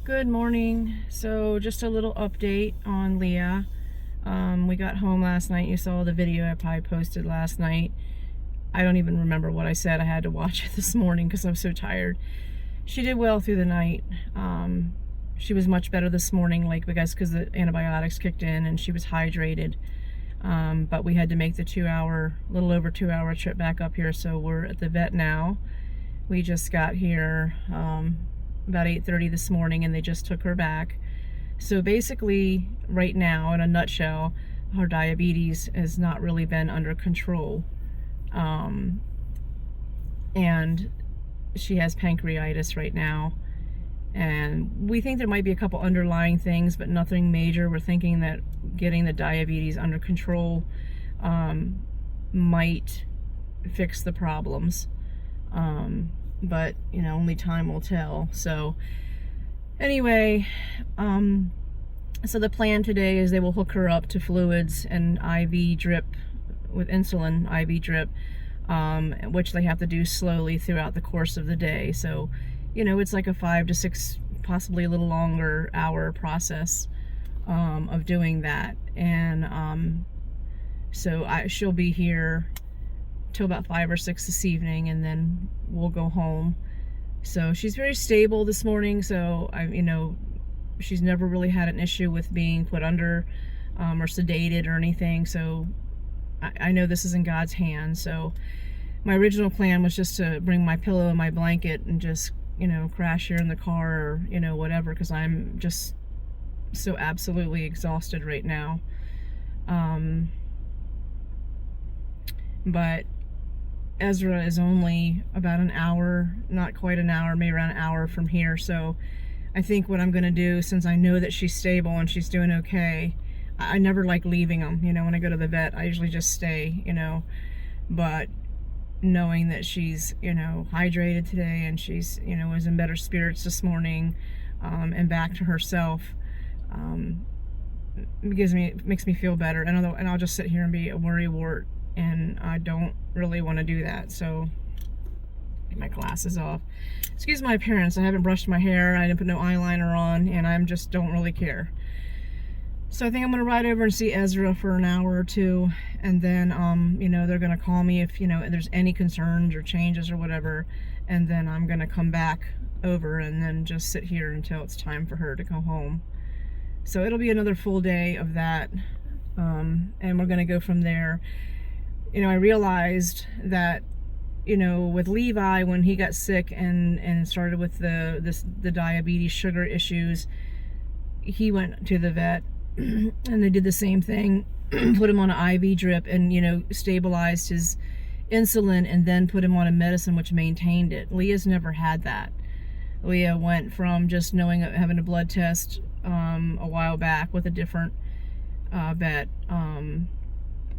Good morning. So just a little update on Leah. We got home last night. You saw the video I probably posted last night. I don't even remember what I said. I had to watch it this morning because I was so tired. She did well through the night. She was much better this morning, because the antibiotics kicked in and she was hydrated. But we had to make the little over 2 hour trip back up here. So we're at the vet now. We just got here about 8:30 this morning and they just took her back. So basically right now, in a nutshell, her diabetes has not really been under control. And she has pancreatitis right now. And we think there might be a couple underlying things, but nothing major. We're thinking that getting the diabetes under control might fix the problems. But only time will tell. So anyway, so the plan today is they will hook her up to fluids and IV drip with insulin, IV drip, which they have to do slowly throughout the course of the day. So, it's like a 5 to 6, possibly a little longer hour process of doing that. And so she'll be here till about 5 or 6 this evening, and then we'll go home. So she's very stable this morning. So she's never really had an issue with being put under or sedated or anything. So I know this is in God's hands. So my original plan was just to bring my pillow and my blanket and just crash here in the car or whatever, because I'm just so absolutely exhausted right now. But Ezra is only about an hour, not quite an hour, maybe around an hour from here. So I think what I'm going to do, since I know that she's stable and she's doing okay, I never like leaving them. When I go to the vet, I usually just stay, but knowing that she's, hydrated today and she's, was in better spirits this morning, and back to herself, makes me feel better. And I'll just sit here and be a worrywart. And I don't really want to do that. So get my glasses off. Excuse my appearance. I haven't brushed my hair. I didn't put no eyeliner on, and I just don't really care. So I think I'm gonna ride over and see Ezra for an hour or two, and then they're gonna call me if there's any concerns or changes or whatever, and then I'm gonna come back over and then just sit here until it's time for her to go home. So it'll be another full day of that, and we're gonna go from there. I realized that, with Levi, when he got sick and started with the diabetes, sugar issues, he went to the vet and they did the same thing, put him on an IV drip and, stabilized his insulin and then put him on a medicine which maintained it. Leah's never had that. Leah went from just having a blood test a while back with a different vet,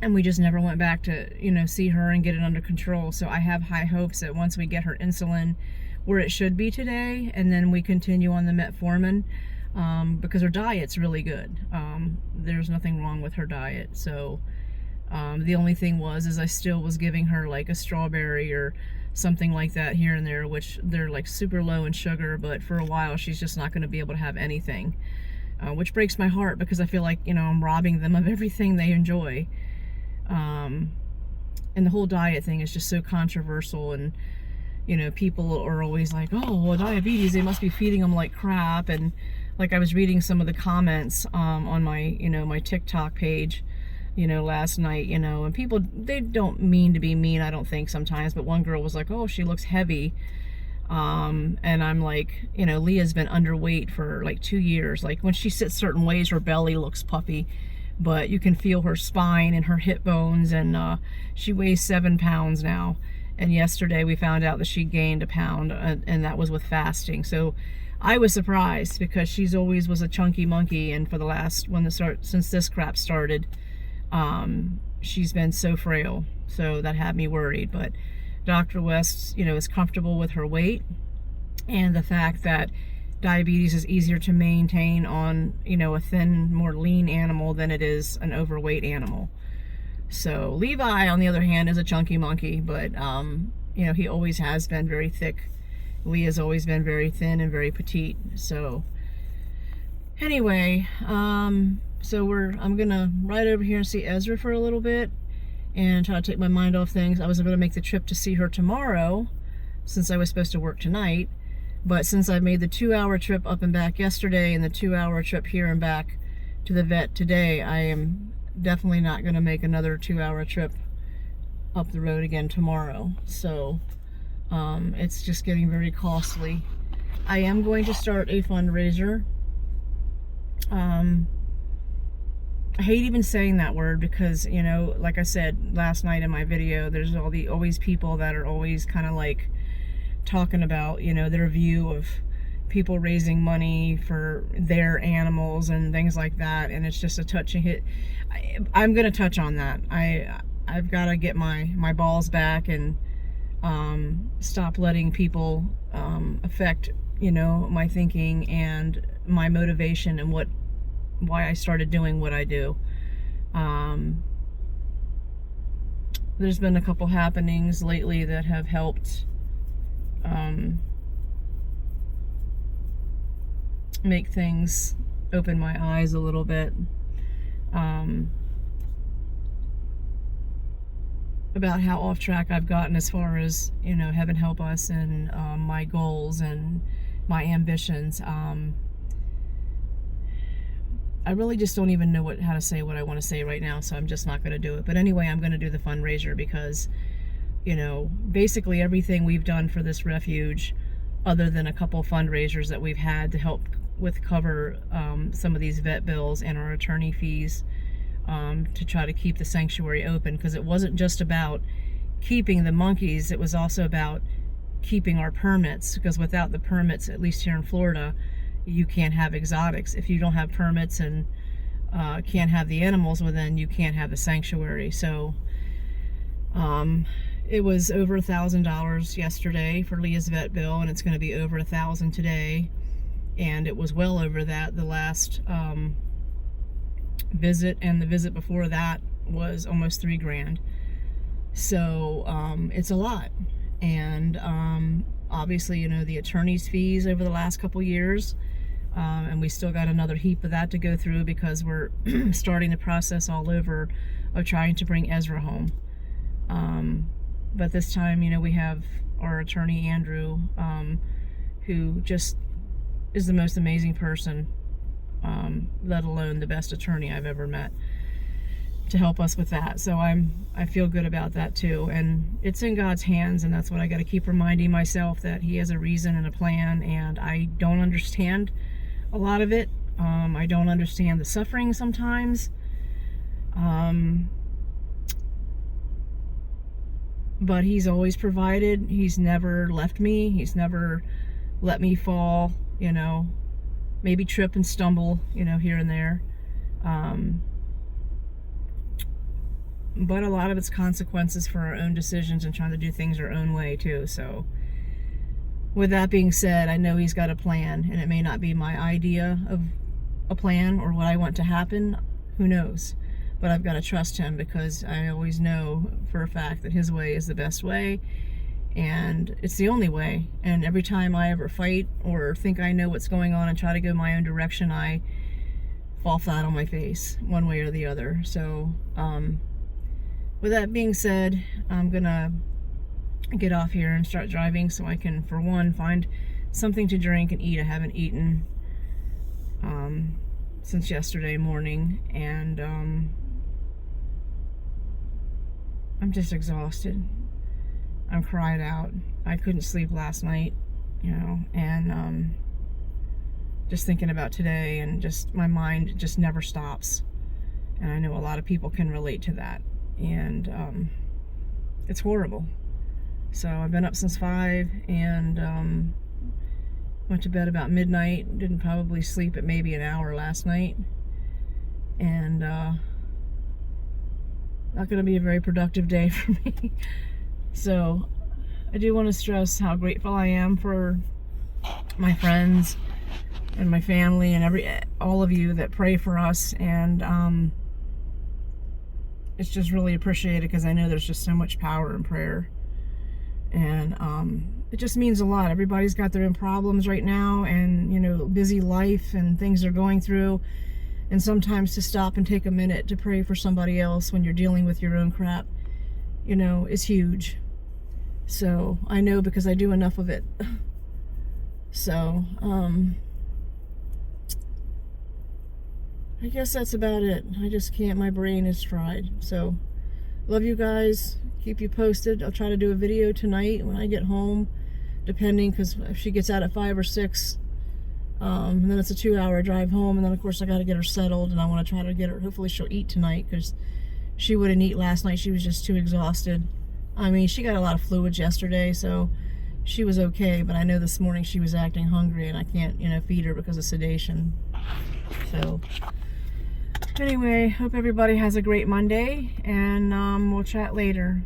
and we just never went back to, see her and get it under control. So I have high hopes that once we get her insulin where it should be today, and then we continue on the metformin, because her diet's really good. There's nothing wrong with her diet. So the only thing is I still was giving her like a strawberry or something like that here and there, which they're like super low in sugar, but for a while she's just not going to be able to have anything, which breaks my heart because I feel like, I'm robbing them of everything they enjoy. And the whole diet thing is just so controversial, and people are always like, oh, well, diabetes, they must be feeding them like crap. And like I was reading some of the comments on my my TikTok page last night, and people, they don't mean to be mean, I don't think, sometimes, but one girl was like, oh, she looks heavy. And I'm like, Leah's been underweight for like 2 years. Like when she sits certain ways, her belly looks puffy, but you can feel her spine and her hip bones, and she weighs 7 pounds now. And yesterday we found out that she gained 1 pound, and that was with fasting. So I was surprised because she's always was a chunky monkey, and for the last since this crap started, she's been so frail. So that had me worried. But Dr. West, is comfortable with her weight and the fact that diabetes is easier to maintain on, a thin, more lean animal than it is an overweight animal. So Levi, on the other hand, is a chunky monkey, but he always has been very thick. Leah's always been very thin and very petite. So Anyway, so I'm gonna ride over here and see Ezra for a little bit and try to take my mind off things. I was gonna make the trip to see her tomorrow since I was supposed to work tonight, but since I made the 2-hour trip up and back yesterday and the 2-hour trip here and back to the vet today, I am definitely not gonna make another 2-hour trip up the road again tomorrow. So it's just getting very costly. I am going to start a fundraiser. I hate even saying that word because, you know, like I said last night in my video, there's always people that are always kind of like talking about, you know, their view of people raising money for their animals and things like that, and it's just a touchy hit. I'm gonna touch on that. I've got to get my balls back and stop letting people affect, you know, my thinking and my motivation and why I started doing what I do. There's been a couple happenings lately that have helped make things open my eyes a little bit about how off track I've gotten as far as, you know, heaven help us, and my goals and my ambitions. I really just don't even know how to say what I want to say right now, so I'm just not going to do it. But anyway, I'm going to do the fundraiser because, you know, basically everything we've done for this refuge, other than a couple fundraisers that we've had to help with cover some of these vet bills and our attorney fees, to try to keep the sanctuary open, because it wasn't just about keeping the monkeys, it was also about keeping our permits, because without the permits, at least here in Florida, you can't have exotics. If you don't have permits and can't have the animals, well, then you can't have the sanctuary. So it was over $1,000 yesterday for Leah's vet bill, and it's going to be over $1,000 today, and it was well over that the last visit, and the visit before that was almost $3,000. So it's a lot. And obviously, you know, the attorney's fees over the last couple years, and we still got another heap of that to go through because we're starting the process all over of trying to bring Ezra home. But this time, you know, we have our attorney Andrew, who just is the most amazing person, let alone the best attorney I've ever met, to help us with that. So I feel good about that too, and it's in God's hands, and that's what I got to keep reminding myself, that he has a reason and a plan, and I don't understand a lot of it. I don't understand the suffering sometimes, but he's always provided. He's never left me. He's never let me fall, you know, maybe trip and stumble, you know, here and there. But a lot of it's consequences for our own decisions and trying to do things our own way too. So with that being said, I know he's got a plan, and it may not be my idea of a plan or what I want to happen. Who knows? But I've got to trust him, because I always know for a fact that his way is the best way, and it's the only way. And every time I ever fight or think I know what's going on and try to go my own direction, I fall flat on my face one way or the other. So with that being said, I'm gonna get off here and start driving so I can, for one, find something to drink and eat. I haven't eaten since yesterday morning, and I'm just exhausted. I'm cried out. I couldn't sleep last night, you know, and just thinking about today, and just my mind just never stops. And I know a lot of people can relate to that, and it's horrible. So I've been up since 5, and went to bed about midnight. Didn't probably sleep at maybe an hour last night, and not going to be a very productive day for me. So I do want to stress how grateful I am for my friends and my family and all of you that pray for us, and it's just really appreciated, because I know there's just so much power in prayer. And it just means a lot. Everybody's got their own problems right now, and you know, busy life and things they're going through. And sometimes to stop and take a minute to pray for somebody else when you're dealing with your own crap, you know, is huge. So I know, because I do enough of it. So I guess that's about it. I just can't, my brain is fried. So love you guys. Keep you posted. I'll try to do a video tonight when I get home, depending, because if she gets out at 5 or 6, and then it's a 2-hour drive home, and then of course I got to get her settled, and I want to try to get her, hopefully she'll eat tonight, because she wouldn't eat last night. She was just too exhausted. I mean, she got a lot of fluids yesterday, so she was okay, but I know this morning she was acting hungry, and I can't, you know, feed her because of sedation. So anyway, hope everybody has a great Monday, and we'll chat later.